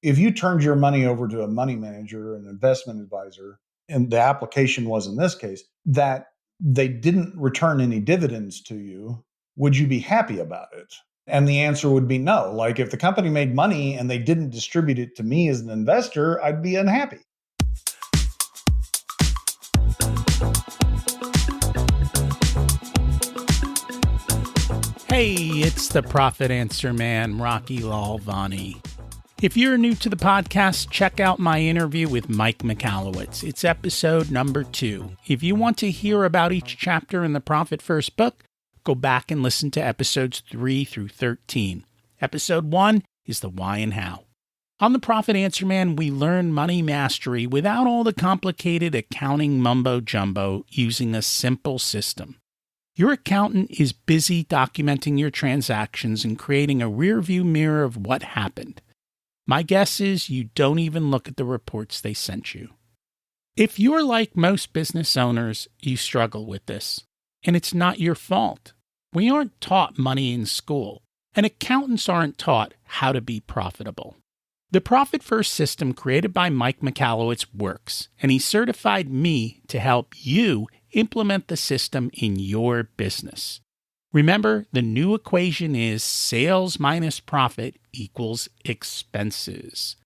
if you turned your money over to a money manager, an investment advisor, and the application was in this case that they didn't return any dividends to you, would you be happy about it? And the answer would be no. Like if the company made money and they didn't distribute it to me as an investor, I'd be unhappy. Hey, it's the Profit Answer Man, Rocky Lalvani. If you're new to the podcast, check out my interview with Mike Michalowicz. It's episode number 2. If you want to hear about each chapter in the Profit First book, go back and listen to episodes 3 through 13. Episode 1 is the why and how. On the Profit Answer Man, we learn money mastery without all the complicated accounting mumbo-jumbo using a simple system. Your accountant is busy documenting your transactions and creating a rearview mirror of what happened. My guess is you don't even look at the reports they sent you. If you're like most business owners, you struggle with this. And it's not your fault. We aren't taught money in school, and accountants aren't taught how to be profitable. The Profit First system created by Mike Michalowicz works, and he certified me to help you implement the system in your business. Remember, the new equation is sales minus profit equals expenses.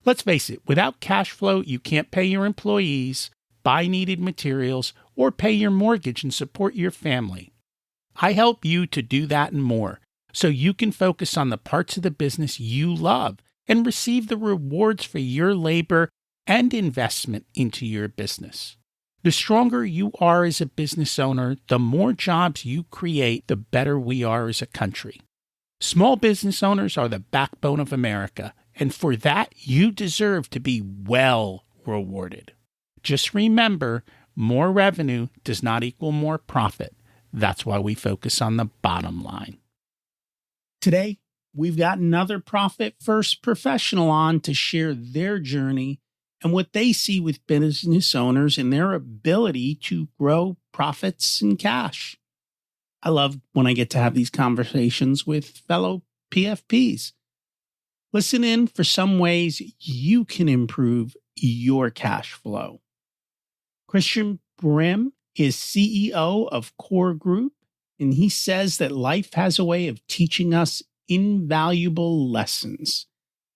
Let's face it, without cash flow, you can't pay your employees, buy needed materials, or pay your mortgage and support your family. I help you to do that and more, so you can focus on the parts of the business you love and receive the rewards for your labor and investment into your business. The stronger you are as a business owner, the more jobs you create, the better we are as a country. Small business owners are the backbone of America, and for that, you deserve to be well rewarded. Just remember, more revenue does not equal more profit. That's why we focus on the bottom line. Today, we've got another Profit First professional on to share their journey and what they see with business owners and their ability to grow profits and cash. I love when I get to have these conversations with fellow PFPs. Listen in for some ways you can improve your cash flow. Christian Brim is CEO of Core Group, and he says that life has a way of teaching us invaluable lessons.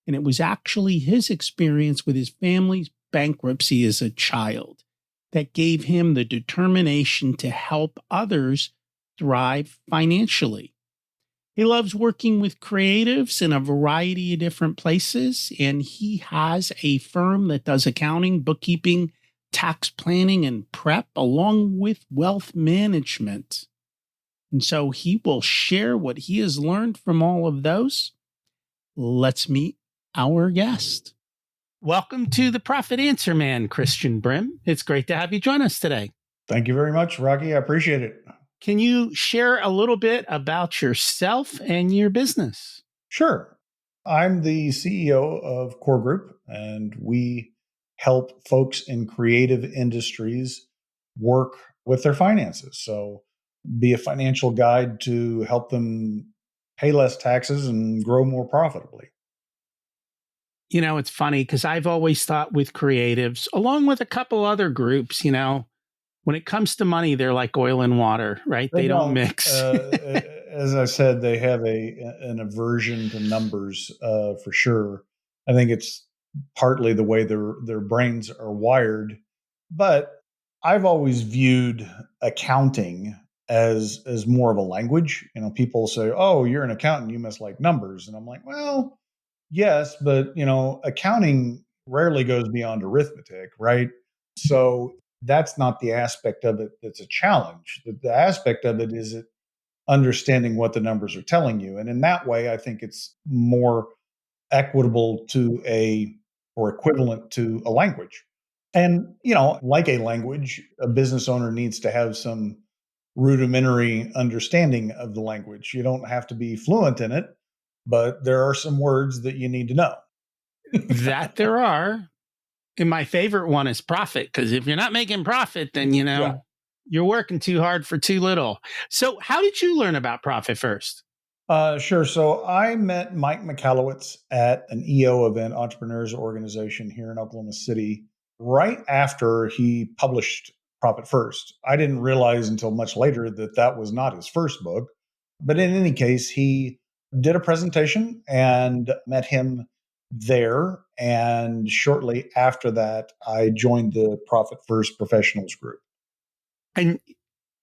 And it was actually his experience with his family's bankruptcy as a child that gave him the determination to help others thrive financially. He loves working with creatives in a variety of different places, and he has a firm that does accounting, bookkeeping, tax planning, and prep, along with wealth management. And so he will share what he has learned from all of those. Let's meet our guest. Welcome to the Profit Answer Man, Christian Brim. It's great to have you join us today. Thank you very much, Rocky. I appreciate it. Can you share a little bit about yourself and your business? Sure. I'm the CEO of Core Group, and we help folks in creative industries work with their finances. So be a financial guide to help them pay less taxes and grow more profitably. You know, it's funny because I've always thought with creatives, along with a couple other groups, when it comes to money, they're like oil and water, right? They don't mix. As I said, they have an aversion to numbers for sure. I think it's partly the way their brains are wired. But I've always viewed accounting as more of a language. People say, "Oh, you're an accountant, you must like numbers," and I'm like, well. Yes, but accounting rarely goes beyond arithmetic, right? So that's not the aspect of it that's a challenge. The aspect of it is understanding what the numbers are telling you. And in that way, I think it's more equitable or equivalent to a language. And, like a language, a business owner needs to have some rudimentary understanding of the language. You don't have to be fluent in it, but there are some words that you need to know. That there are. And my favorite one is profit, because if you're not making profit, then, you're working too hard for too little. So how did you learn about Profit First? Sure. So I met Mike Michalowicz at an EO event, Entrepreneurs Organization here in Oklahoma City, right after he published Profit First. I didn't realize until much later that that was not his first book. But in any case, he did a presentation and met him there. And shortly after that, I joined the Profit First Professionals Group. And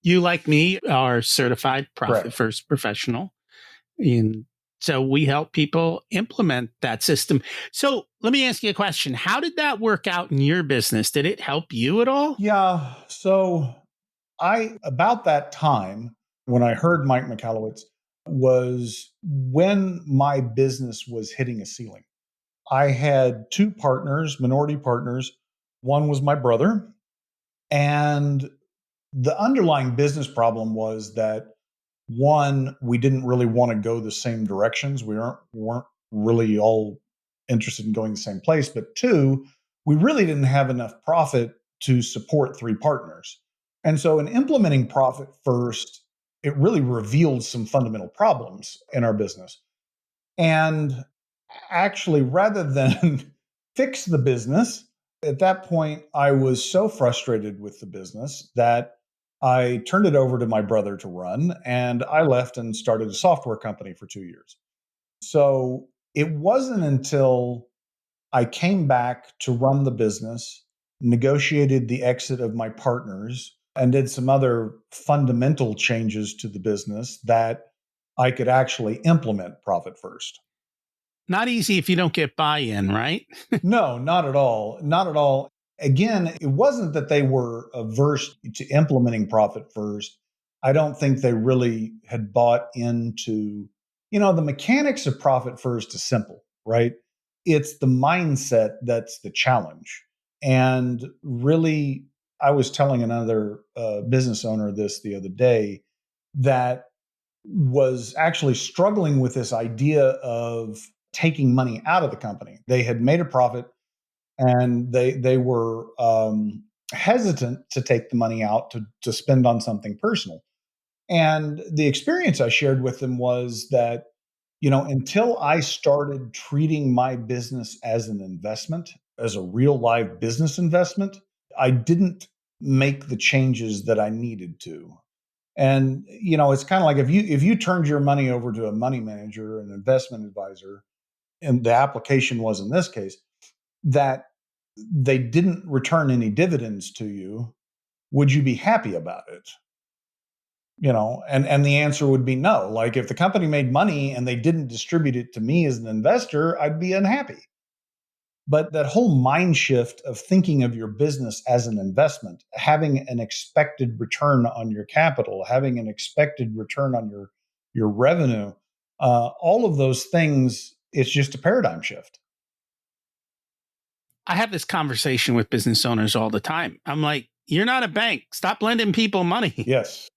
you, like me, are certified Profit Correct. First professional. And so we help people implement that system. So let me ask you a question. How did that work out in your business? Did it help you at all? Yeah. So about that time, when I heard Mike Michalowicz, was when my business was hitting a ceiling. I had two partners, minority partners. One was my brother. And the underlying business problem was that one, we didn't really want to go the same directions. We weren't really all interested in going the same place. But two, we really didn't have enough profit to support three partners. And so in implementing Profit First, it really revealed some fundamental problems in our business. And actually, rather than fix the business, at that point, I was so frustrated with the business that I turned it over to my brother to run, and I left and started a software company for 2 years. So it wasn't until I came back to run the business, negotiated the exit of my partners, and did some other fundamental changes to the business that I could actually implement Profit First. Not easy if you don't get buy-in, right? No, not at all. Not at all. Again, it wasn't that they were averse to implementing Profit First. I don't think they really had bought into, the mechanics of Profit First is simple, right? It's the mindset that's the challenge. And really, I was telling another business owner this the other day that was actually struggling with this idea of taking money out of the company. They had made a profit and they were hesitant to take the money out to spend on something personal. And the experience I shared with them was that, until I started treating my business as an investment, as a real live business investment, I didn't make the changes that I needed to. And it's kind of like if you turned your money over to a money manager, an investment advisor, and the application was in this case that they didn't return any dividends to you, would you be happy about it? And the answer would be no. Like if the company made money and they didn't distribute it to me as an investor, I'd be unhappy. But that whole mind shift of thinking of your business as an investment, having an expected return on your capital, having an expected return on your revenue, all of those things, it's just a paradigm shift. I have this conversation with business owners all the time. I'm like, you're not a bank. Stop lending people money. Yes.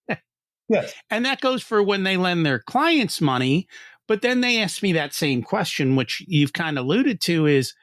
Yes. And that goes for when they lend their clients money. But then they ask me that same question, which you've kind of alluded to, is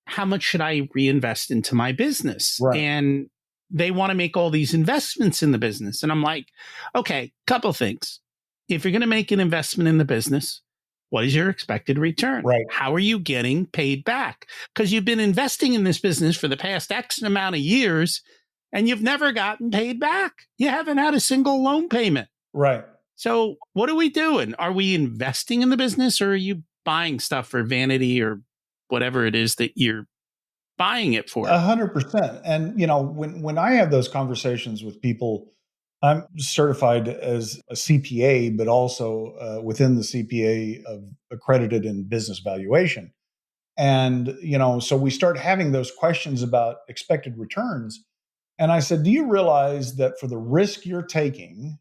how much should I reinvest into my business? Right. And they want to make all these investments in the business. And I'm like, okay, couple things. If you're going to make an investment in the business, what is your expected return? Right. How are you getting paid back? Because you've been investing in this business for the past X amount of years and you've never gotten paid back. You haven't had a single loan payment. Right. So what are we doing? Are we investing in the business or are you buying stuff for vanity or whatever it is that you're buying it for? 100%. And when I have those conversations with people, I'm certified as a CPA, but also within the CPA of accredited in business valuation. And so we start having those questions about expected returns. And I said, do you realize that for the risk you're taking,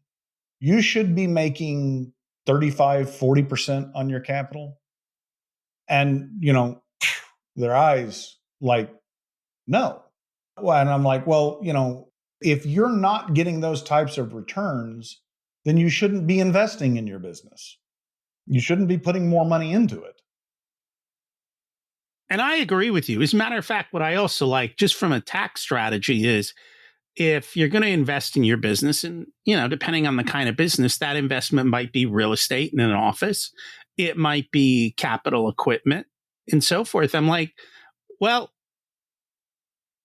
you should be making 35-40% on your capital? And their eyes like, no. Well, and I'm like, well, if you're not getting those types of returns, then you shouldn't be investing in your business. You shouldn't be putting more money into it. And I agree with you. As a matter of fact, what I also like, just from a tax strategy, is if you're going to invest in your business, and, depending on the kind of business, that investment might be real estate in an office, it might be capital equipment and so forth. I'm like, well,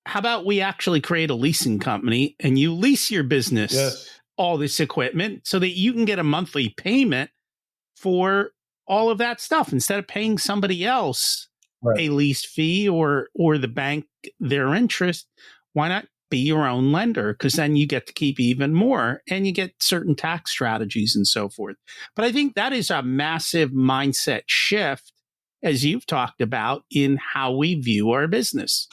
how about we actually create a leasing company and you lease your business Yes. all this equipment so that you can get a monthly payment for all of that stuff instead of paying somebody else Right. a lease fee or the bank their interest. Why not be your own lender? Because then you get to keep even more and you get certain tax strategies and so forth. But I think that is a massive mindset shift, as you've talked about, in how we view our business.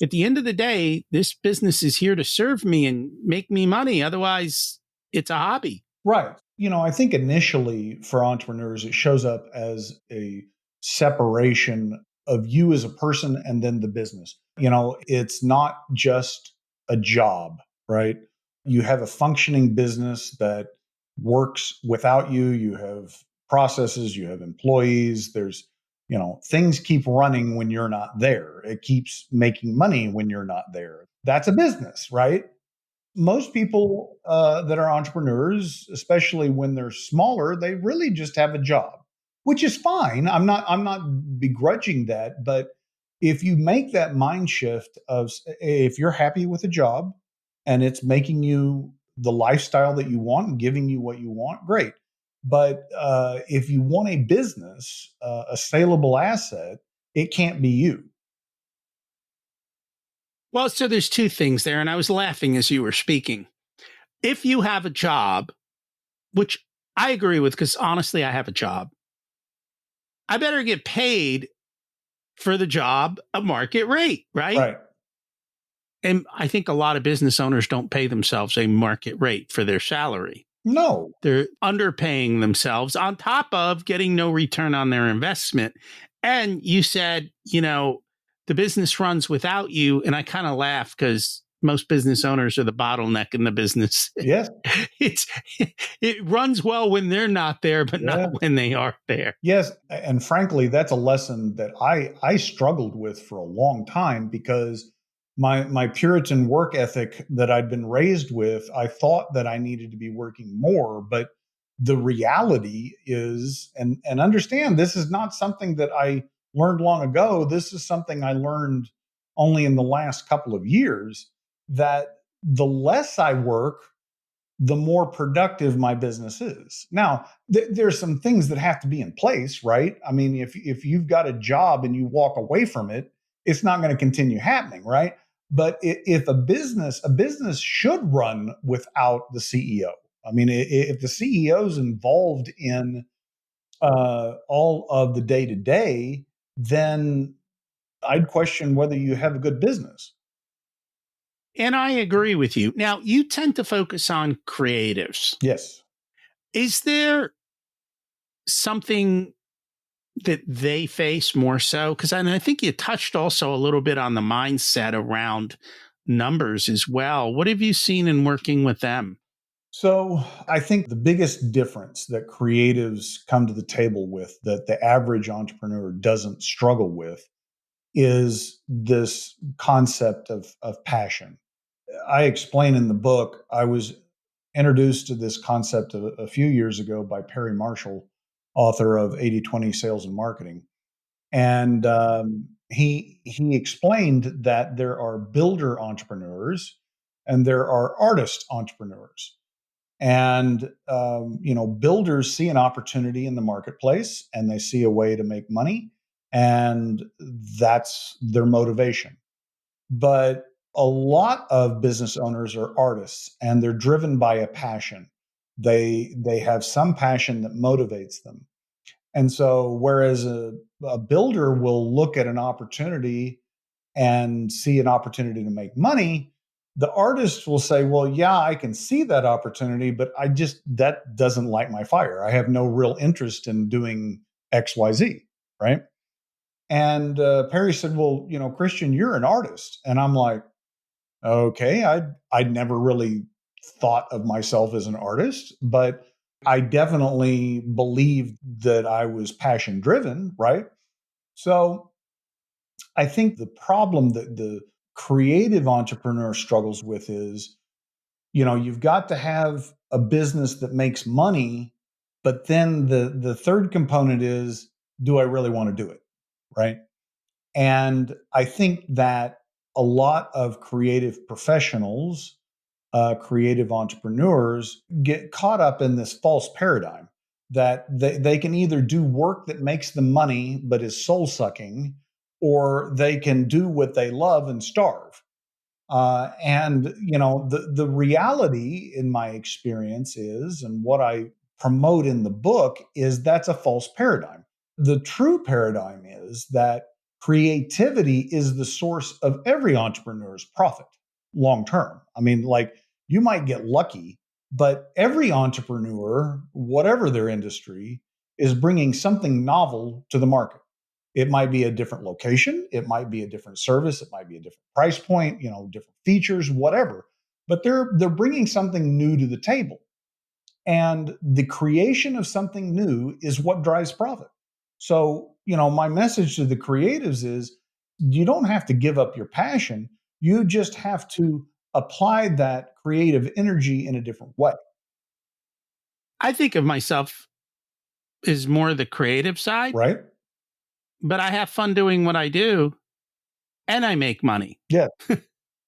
At the end of the day, this business is here to serve me and make me money. Otherwise, it's a hobby. Right. I think initially for entrepreneurs, it shows up as a separation of you as a person and then the business. It's not just a job, right? You have a functioning business that works without you. You have processes, you have employees. Things keep running when you're not there. It keeps making money when you're not there. That's a business, right? Most people that are entrepreneurs, especially when they're smaller, they really just have a job, which is fine. I'm not begrudging that, but if you make that mind shift of if you're happy with a job and it's making you the lifestyle that you want and giving you what you want, great. But if you want a business, a saleable asset, it can't be you. Well, so there's two things there, and I was laughing as you were speaking. If you have a job, which I agree with, because honestly, I have a job, I better get paid for the job a market rate, right? Right. And I think a lot of business owners don't pay themselves a market rate for their salary. No. They're underpaying themselves on top of getting no return on their investment. And you said, the business runs without you. And I kind of laugh because most business owners are the bottleneck in the business. Yes. it's it runs well when they're not there, but Yeah. not when they are there. Yes, and frankly, that's a lesson that I struggled with for a long time because my Puritan work ethic that I'd been raised with, I thought that I needed to be working more, but the reality is, and understand, this is not something that I learned long ago. This is something I learned only in the last couple of years, that the less I work, the more productive my business is. Now, there's some things that have to be in place, right? I mean, if you've got a job and you walk away from it, it's not going to continue happening, right? But if a business should run without the CEO. I mean, if the CEO is involved in all of the day to day, then I'd question whether you have a good business. And I agree with you. Now, you tend to focus on creatives. Yes. Is there something that they face more so? Because I think you touched also a little bit on the mindset around numbers as well. What have you seen in working with them? So I think the biggest difference that creatives come to the table with that the average entrepreneur doesn't struggle with is this concept of passion. I explain in the book, I was introduced to this concept a few years ago by Perry Marshall, author of 80/20 Sales and Marketing. And he explained that there are builder entrepreneurs and there are artist entrepreneurs. And builders see an opportunity in the marketplace and they see a way to make money, and that's their motivation. But a lot of business owners are artists and they're driven by a passion. They have some passion that motivates them. And so whereas a builder will look at an opportunity and see an opportunity to make money, the artist will say, well, yeah, I can see that opportunity, but that doesn't light my fire. I have no real interest in doing XYZ. Right. And Perry said, well, Christian, you're an artist. And I'm like, okay, I'd never really thought of myself as an artist, but I definitely believed that I was passion driven. Right. So I think the problem that the creative entrepreneur struggles with is You've got to have a business that makes money, but then the third component is, do I really want to do it? Right? And I think that a lot of creative professionals, creative entrepreneurs get caught up in this false paradigm that they can either do work that makes them money but is soul sucking, or they can do what they love and starve. And the reality in my experience is, and what I promote in the book is, that's a false paradigm. The true paradigm is that creativity is the source of every entrepreneur's profit long term. I mean, like, you might get lucky, but every entrepreneur, whatever their industry, is bringing something novel to the market. It might be a different location, it might be a different service, it might be a different price point, different features, whatever. But they're bringing something new to the table, and the creation of something new is what drives profit. So, my message to the creatives is, you don't have to give up your passion. You just have to apply that creative energy in a different way. I think of myself as more the creative side, Right? but I have fun doing what I do and I make money. Yeah.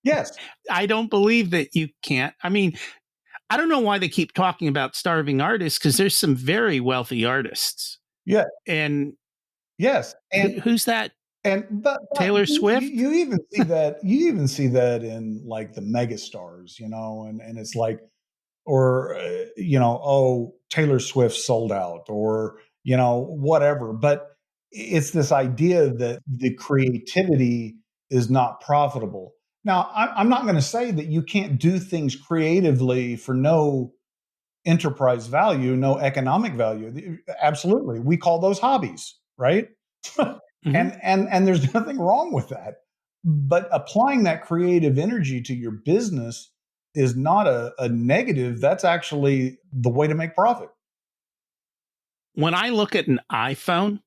Yes. I don't believe that you can't. I mean, I don't know why they keep talking about starving artists, because there's some very wealthy artists. Yeah. And Yes. who's that? But Taylor you, Swift? you even see that, in like the mega stars, and it's like, or oh, Taylor Swift sold out, or whatever. But it's this idea that the creativity is not profitable. Now, I'm not going to say that you can't do things creatively for no enterprise value, no economic value. Absolutely, we call those hobbies, right? Mm-hmm. And there's nothing wrong with that. But applying that creative energy to your business is not a negative. That's actually the way to make profit. When I look at an iPhone,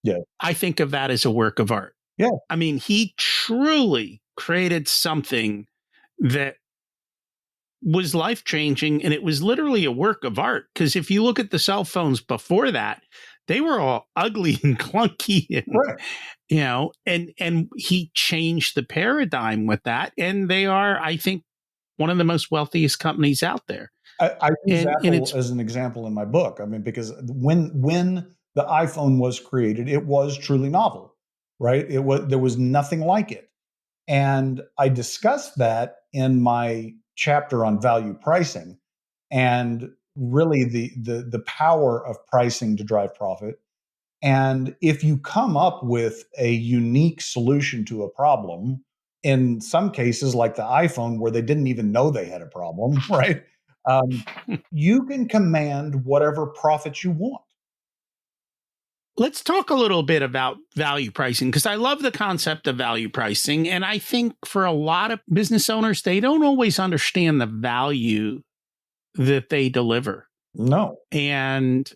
Yeah. I think of that as a work of art. Yeah. I mean, he truly created something that was life changing, and it was literally a work of art. Because if you look at the cell phones before that, they were all ugly and clunky, and Right. and he changed the paradigm with that, and they are, I think, one of the most wealthiest companies out there. I use And Apple it's as an example in my book. I mean, because when the iPhone was created, it was truly novel, right? There was nothing like it. And I discussed that in my chapter on value pricing, and really the power of pricing to drive profit. And if you come up with a unique solution to a problem, in some cases, like the iPhone, where they didn't even know they had a problem, right? Um, you can command whatever profits you want. Let's talk a little bit about value pricing, because I love the concept of value pricing. And I think for a lot of business owners, they don't always understand the value that they deliver. No. And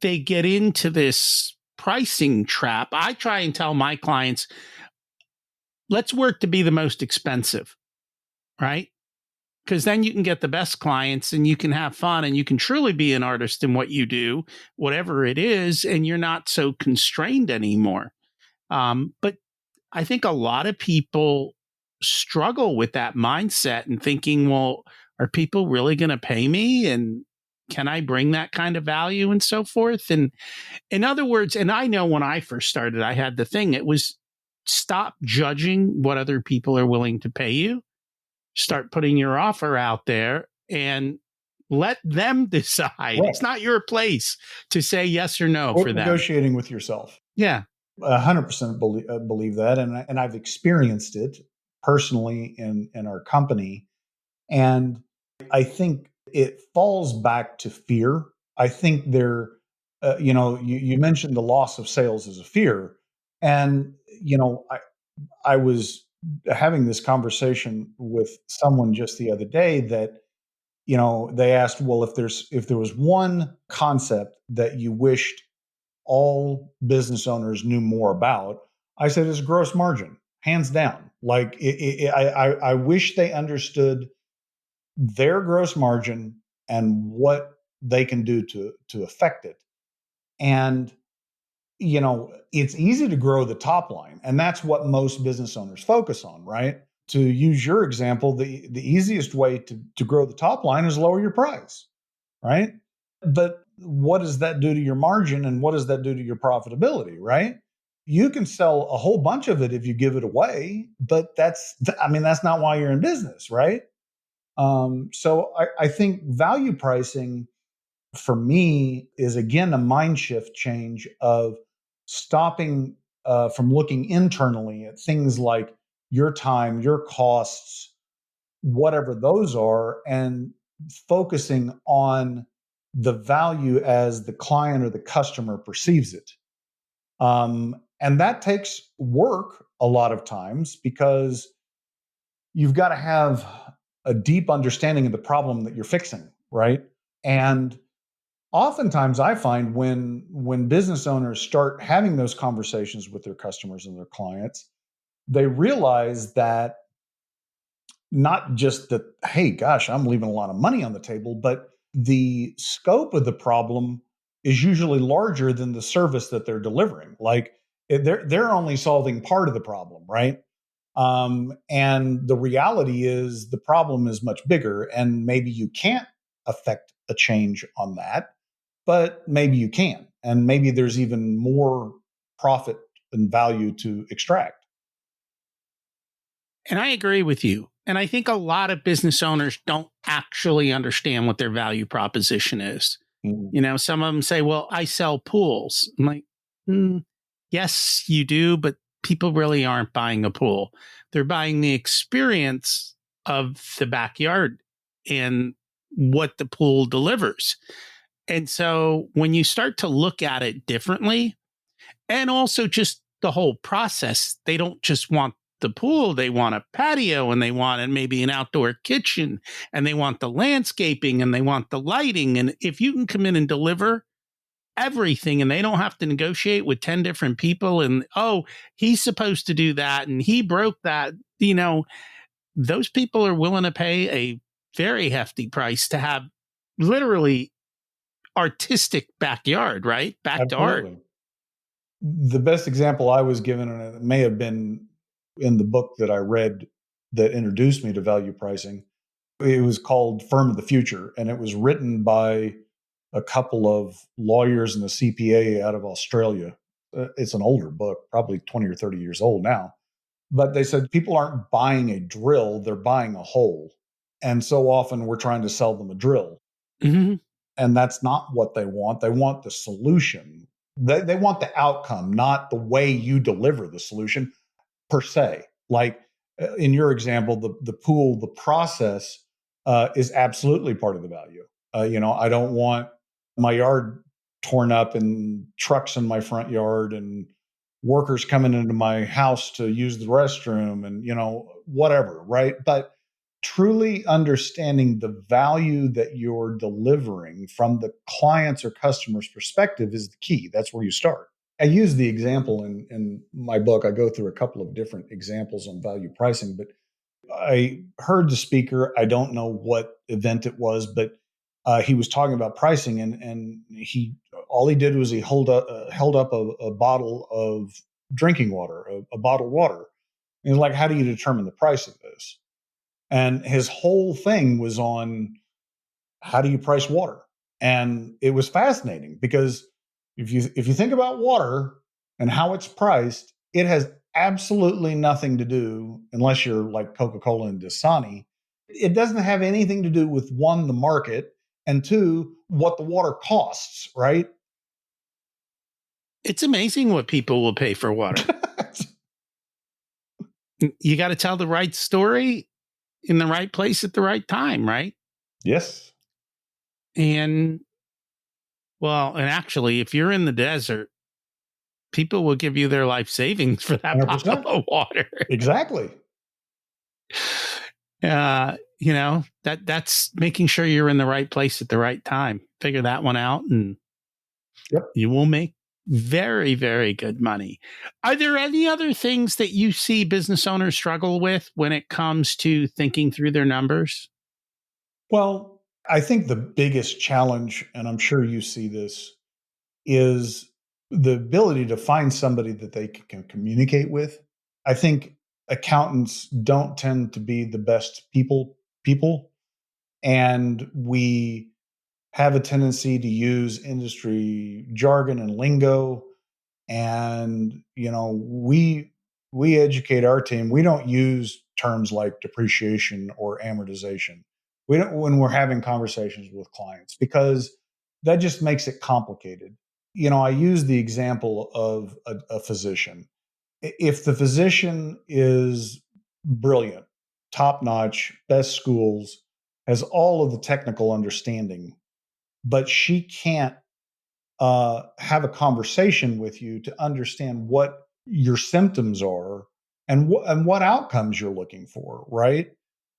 they get into this pricing trap. I try and tell my clients, let's work to be the most expensive, right? Because then you can get the best clients and you can have fun and you can truly be an artist in what you do, whatever it is, and you're not so constrained anymore. But I think a lot of people struggle with that mindset and thinking, well, are people really going to pay me? And can I bring that kind of value and so forth? And in other words, and I know when I first started, I had the thing, it was stop judging what other people are willing to pay you, start putting your offer out there and let them decide. Right. It's not your place to say yes or no Quit for them. negotiating with yourself. Yeah. 100% believe that, and I've experienced it personally in our company, and I think it falls back to fear. I think you mentioned the loss of sales as a fear, and I was having this conversation with someone just the other day that they asked, well, if there was one concept that you wished all business owners knew more about, I said, is gross margin, hands down. Like I wish they understood their gross margin and what they can do to affect it. And it's easy to grow the top line, and that's what most business owners focus on, right? To use your example, the easiest way to grow the top line is lower your price, right? But what does that do to your margin, and what does that do to your profitability, right? You can sell a whole bunch of it if you give it away, but that's not why you're in business, right? So I think value pricing for me is again a mind shift change of stopping from looking internally at things like your time, your costs, whatever those are, and focusing on the value as the client or the customer perceives it. And that takes work a lot of times because you've got to have a deep understanding of the problem that you're fixing, right? And oftentimes I find when business owners start having those conversations with their customers and their clients, they realize that not just that, hey, gosh, I'm leaving a lot of money on the table, but the scope of the problem is usually larger than the service that they're delivering. Like they're only solving part of the problem, right? And the reality is the problem is much bigger, and maybe you can't affect a change on that, but maybe you can, and maybe there's even more profit and value to extract. And I agree with you. And I think a lot of business owners don't actually understand what their value proposition is. Mhm. Some of them say, well, I sell pools. I'm like, yes, you do, but people really aren't buying a pool. They're buying the experience of the backyard and what the pool delivers. And so when you start to look at it differently, and also just the whole process, they don't just want the pool, they want a patio, and they want maybe an outdoor kitchen, and they want the landscaping, and they want the lighting. And if you can come in and deliver everything, and they don't have to negotiate with 10 different people, and oh, he's supposed to do that and he broke that, those people are willing to pay a very hefty price to have literally artistic backyard, right? Back to art. Absolutely. The best example I was given, and it may have been in the book that I read that introduced me to value pricing, it was called Firm of the Future, and it was written by a couple of lawyers and a CPA out of Australia. It's an older book, probably 20 or 30 years old now. But they said people aren't buying a drill, they're buying a hole. And so often we're trying to sell them a drill. Mhm. And that's not what they want. They want the solution. They want the outcome, not the way you deliver the solution per se. Like in your example, the pool, the process is absolutely part of the value. I don't want my yard torn up and trucks in my front yard and workers coming into my house to use the restroom and whatever, right? But truly understanding the value that you're delivering from the client's or customer's perspective is the key. That's where you start. I use the example in my book. I go through a couple of different examples on value pricing, but I heard the speaker. I don't know what event it was, but he was talking about pricing, and he all he did was he held up a bottle of drinking water, a bottled water. And he's like, "How do you determine the price of this?" And his whole thing was on how do you price water? And it was fascinating because if you think about water and how it's priced, it has absolutely nothing to do, unless you're like Coca-Cola and Dasani, it doesn't have anything to do with one, the market, and two, what the water costs, right? It's amazing what people will pay for water. You got to tell the right story in the right place at the right time, right? Yes. And and actually, if you're in the desert, people will give you their life savings for that bottle 100%. of water. Exactly. That's making sure you're in the right place at the right time. Figure that one out, and Yep. you will make very, very good money. Are there any other things that you see business owners struggle with when it comes to thinking through their numbers? Well, I think the biggest challenge, and I'm sure you see this, is the ability to find somebody that they can communicate with. I think accountants don't tend to be the best people, and we have a tendency to use industry jargon and lingo. And we educate our team. We don't use terms like depreciation or amortization. We don't when we're having conversations with clients, because that just makes it complicated. I use the example of a physician. If the physician is brilliant, top notch, best schools, has all of the technical understanding, but she can't have a conversation with you to understand what your symptoms are and what outcomes you're looking for, right?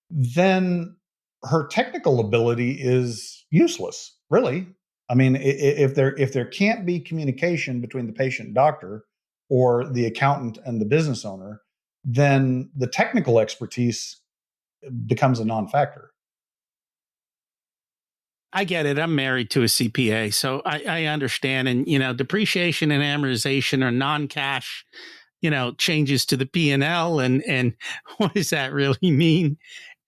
Then her technical ability is useless, really. I mean, if there can't be communication between the patient and doctor, or the accountant and the business owner, then the technical expertise becomes a non-factor. I get it. I'm married to a CPA, so I understand. And, depreciation and amortization are non-cash, changes to the P&L. And what does that really mean?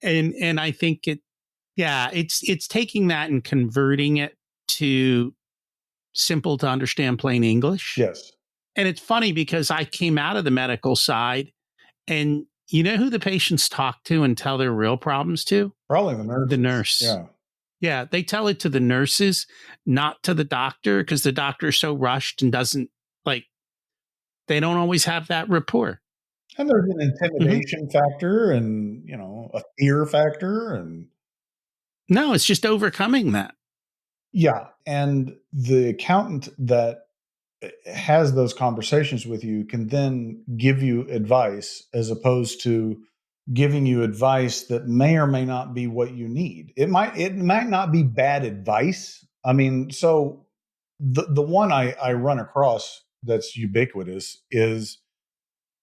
And I think it's taking that and converting it to simple to understand plain English. Yes, And it's funny because I came out of the medical side, and you know who the patients talk to and tell their real problems to? probably the The nurses. nurse. Yeah. Yeah, they tell it to the nurses, not to the doctor, because the doctor is so rushed and doesn't like, they don't always have that rapport. And there's an Mhm. intimidation factor, and, a fear factor, and No, it's just overcoming that. yeah, and the accountant that has those conversations with you can then give you advice, as opposed to giving you advice that may or may not be what you need. It might not be bad advice. I mean, so the one I run across that's ubiquitous is,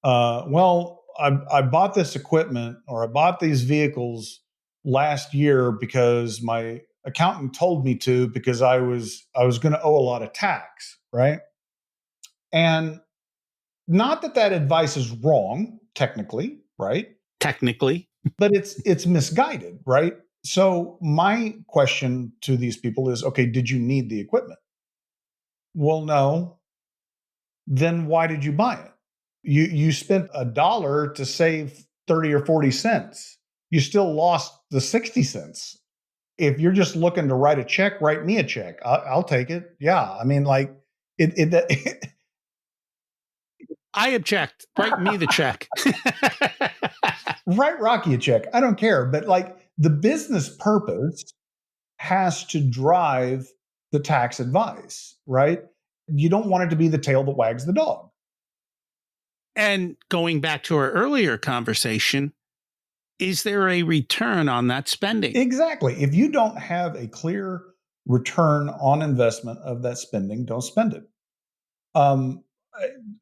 well, I bought this equipment, or I bought these vehicles last year because my accountant told me to, because I was going to owe a lot of tax, right? And not that that advice is wrong technically, right? Technically. But it's misguided, right? So my question to these people is, okay, did you need the equipment? Well, no. Then why did you buy it? You spent $1 to save 30 or 40 cents. You still lost the 60 cents. If you're just looking to write a check, write me a check. I'll take it. Yeah. I mean, like, it I object. Write me the check. write Rocky a check. I don't care. But, like, the business purpose has to drive the tax advice, right? You don't want it to be the tail that wags the dog. And going back to our earlier conversation, is there a return on that spending? Exactly. If you don't have a clear return on investment of that spending, don't spend it. Um,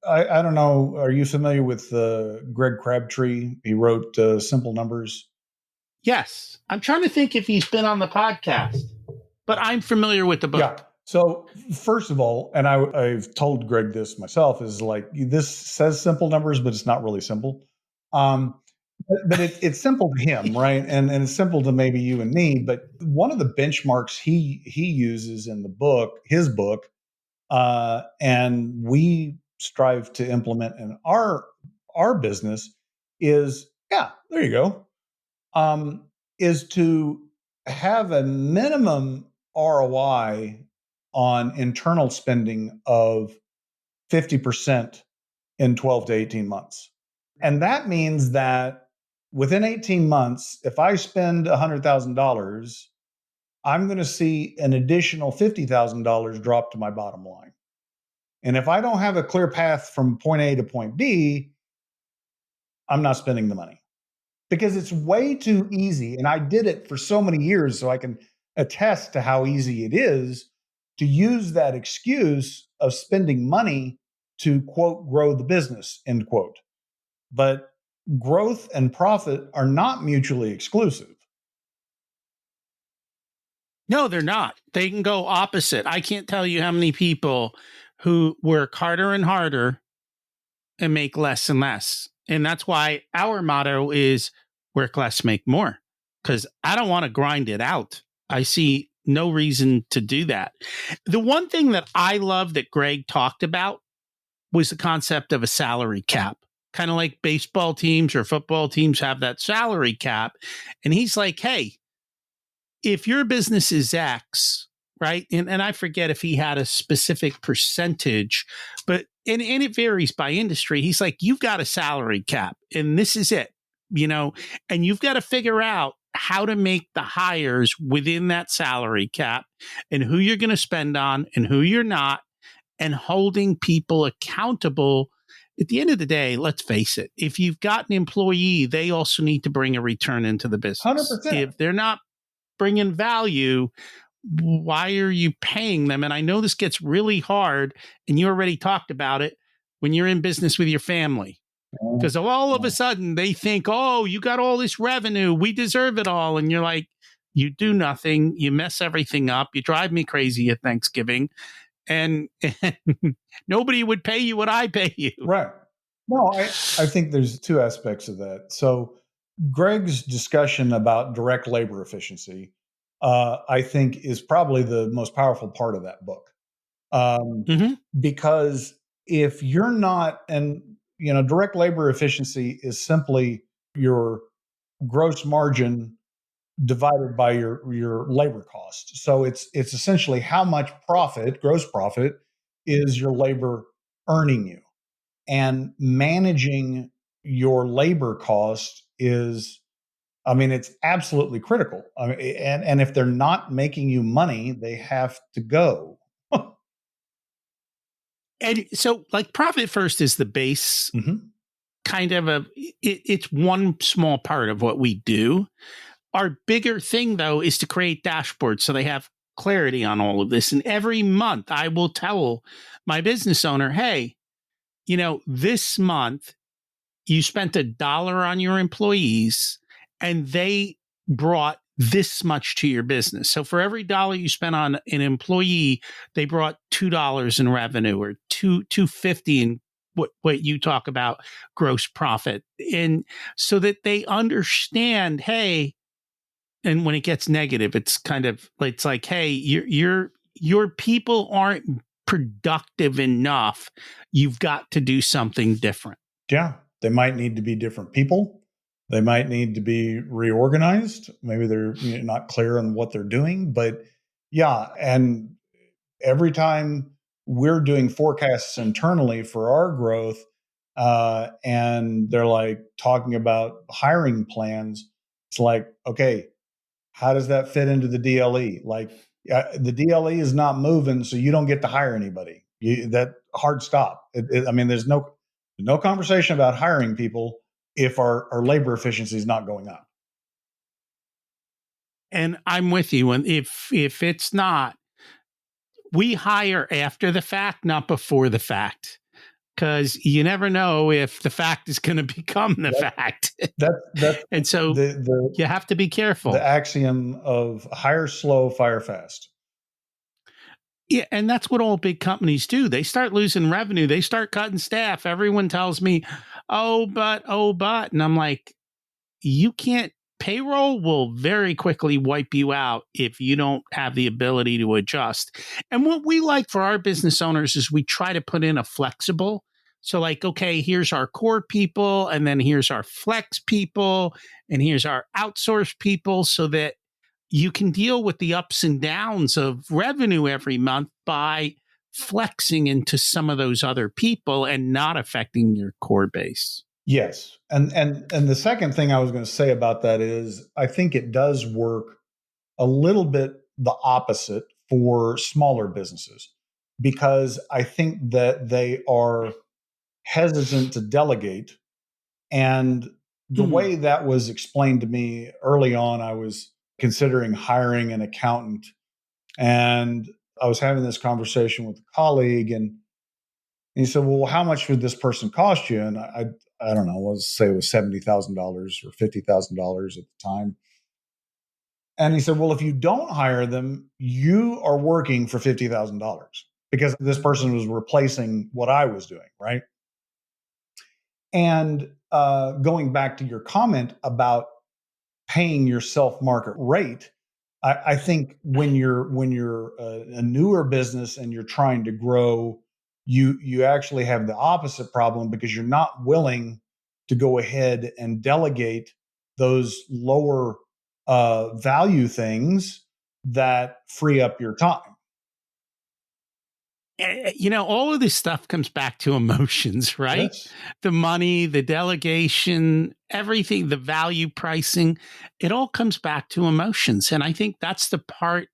I don't know. Are you familiar with Greg Crabtree? He wrote Simple Numbers. Yes. I'm trying to think if he's been on the podcast, but I'm familiar with the Yeah. book. So first of all, and I've told Greg this myself, is like, this says simple numbers, but it's not really simple. But it's simple to him, right? And it's simple to maybe you and me. But one of the benchmarks he uses in the book, his book, and we strive to implement in our business, is, yeah, there you go, um, is to have a minimum ROI on internal spending of 50% in 12 to 18 months. And that means that within 18 months, if I spend $100,000, I'm going to see an additional $50,000 drop to my bottom line. And if I don't have a clear path from point A to point B, I'm not spending the money, because it's way too easy. And I did it for so many years, so I can attest to how easy it is to use that excuse of spending money to, quote, grow the business, end quote. But growth and profit are not mutually exclusive. No, they're not. They can go opposite. I can't tell you how many people who work harder and harder and make less and less. And that's why our motto is work less, make more. Because I don't want to grind it out. I see no reason to do that. The one thing that I love that Greg talked about was the concept of a salary cap, kind of like baseball teams or football teams have that salary cap. And he's like, hey, if your business is X, right? And I forget if he had a specific percentage, but and it varies by industry. He's like, you've got a salary cap, and this is it, and you've got to figure out how to make the hires within that salary cap and who you're going to spend on and who you're not, and holding people accountable. At the end of the day, let's face it, if you've got an employee, they also need to bring a return into the business. 100%. If they're not bringing value, why are you paying them? And I know this gets really hard, and you already talked about it when you're in business with your family. Because all of a sudden they think, oh, you got all this revenue, we deserve it all. And you're like, you do nothing, you mess everything up, you drive me crazy at Thanksgiving, and nobody would pay you what I pay you. Right. No, I think there's two aspects of that. So Greg's discussion about direct labor efficiency, I think, is probably the most powerful part of that book. Mhm. Because if you're not, and direct labor efficiency is simply your gross margin divided by your labor cost. So it's essentially how much profit, gross profit, is your labor earning you. And managing your labor cost is, I mean, it's absolutely critical. I mean, and if they're not making you money, they have to go. And so, like, profit first is the base, Mhm. kind of it's one small part of what we do. Our bigger thing, though, is to create dashboards so they have clarity on all of this. And every month, I will tell my business owner, hey, this month you spent $1 on your employees and they brought this much to your business. So for every dollar you spent on an employee, they brought $2 in revenue, or $2.50 in what you talk about gross profit. And so that they understand, hey, and when it gets negative, it's like, hey, your people aren't productive enough. You've got to do something different. Yeah, they might need to be different people. They might need to be reorganized. Maybe they're not clear on what they're doing. But yeah, and every time we're doing forecasts internally for our growth, and they're like talking about hiring plans, it's like, okay, how does that fit into the DLE? Like, the DLE is not moving, so you don't get to hire anybody. That hard stop. I mean, there's no conversation about hiring people if our labor efficiency is not going up. And I'm with you. And if it's not, we hire after the fact, not before the fact, because you never know if the fact is going to become the That, fact. that's And so you have to be the careful. axiom of hire slow, fire fast. Yeah, and that's what all big companies do. They start losing revenue. They start cutting staff. Everyone tells me, oh, but. And I'm like, you can't, payroll will very quickly wipe you out if you don't have the ability to adjust. And what we like for our business owners is we try to put in a flexible. So, like, okay, here's our core people, and then here's our flex people, and here's our outsourced people, so that you can deal with the ups and downs of revenue every month by flexing into some of those other people and not affecting your core base. Yes, and the second thing I was going to say about that is I think it does work a little bit the opposite for smaller businesses, because I think that they are hesitant to delegate. And the Hmm. way that was explained to me early on, I was considering hiring an accountant, and I was having this conversation with a colleague, and he said, "Well, how much would this person cost you?" And I don't know, let's say it was $70,000 or $50,000 at the time. And he said, well, if you don't hire them, you are working for $50,000 because this person was replacing what I was doing, right? And going back to your comment about paying yourself market rate, I think when you're a newer business and you're trying to grow, you actually have the opposite problem because you're not willing to go ahead and delegate those lower value things that free up your time. All of this stuff comes back to emotions, right? Yes, The money, the delegation, everything, the value pricing, it all comes back to emotions. And I think that's the part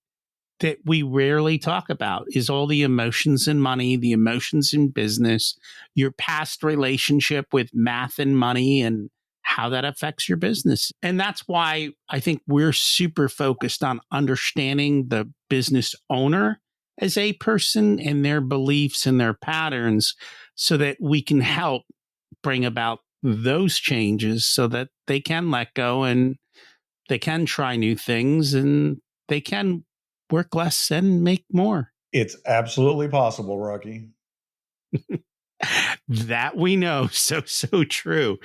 that we rarely talk about is all the emotions in money, the emotions in business, your past relationship with math and money and how that affects your business. And that's why I think we're super focused on understanding the business owner as a person and their beliefs and their patterns so that we can help bring about those changes so that they can let go and they can try new things and they can work less and make more. it's absolutely possible, Rocky. That we know. So true.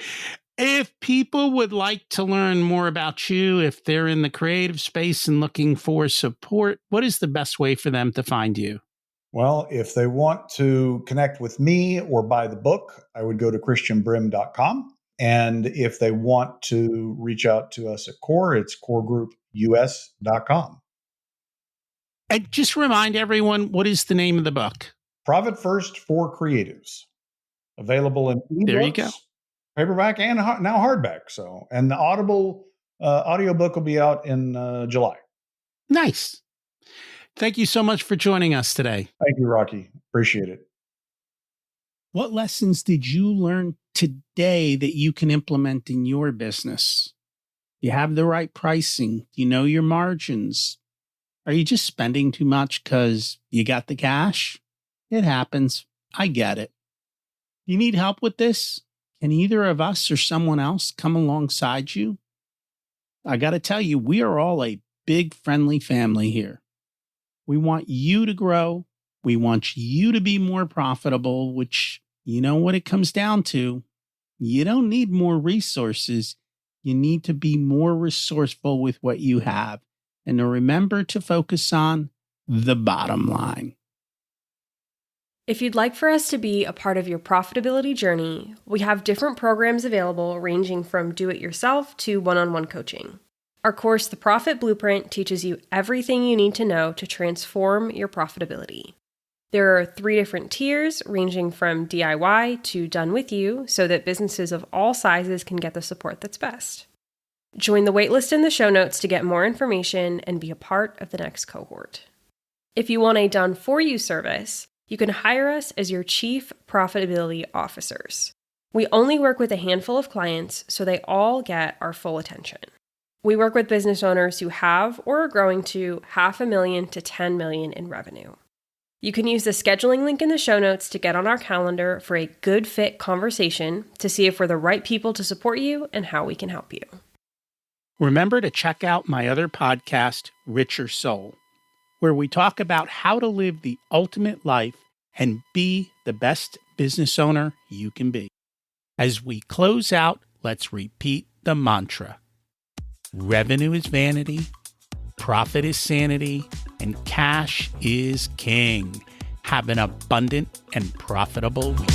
If people would like to learn more about you, if they're in the creative space and looking for support, what is the best way for them to find you? Well, if they want to connect with me or buy the book, I would go to christianbrim.com. And if they want to reach out to us at Core, it's coregroupus.com. And just remind everyone, what is the name of the book? Profit First for Creatives. Available in There you go. ebooks, paperback, and now hardback. So, and the Audible audiobook will be out in July. Nice. Thank you so much for joining us today. Thank you, Rocky. Appreciate it. What lessons did you learn today that you can implement in your business? You have the right pricing. You know your margins. Are you just spending too much because you got the cash? It happens. I get it. You need help with this? Can either of us or someone else come alongside you? I got to tell you, we are all a big friendly family here. We want you to grow. We want you to be more profitable, which you know what it comes down to. You don't need more resources. You need to be more resourceful with what you have. And to remember to focus on the bottom line. If you'd like for us to be a part of your profitability journey, we have different programs available ranging from do-it-yourself to one-on-one coaching. Our course, The Profit Blueprint, teaches you everything you need to know to transform your profitability. There are 3 different tiers ranging from DIY to done with you so that businesses of all sizes can get the support that's best. Join the waitlist in the show notes to get more information and be a part of the next cohort. If you want a done-for-you service, you can hire us as your Chief Profitability Officers. We only work with a handful of clients, so they all get our full attention. We work with business owners who have or are growing to $500,000 to $10 million in revenue. You can use the scheduling link in the show notes to get on our calendar for a good fit conversation to see if we're the right people to support you and how we can help you. Remember to check out my other podcast, Richer Soul, where we talk about how to live the ultimate life and be the best business owner you can be. As we close out, let's repeat the mantra. Revenue is vanity, profit is sanity, and cash is king. Have an abundant and profitable week.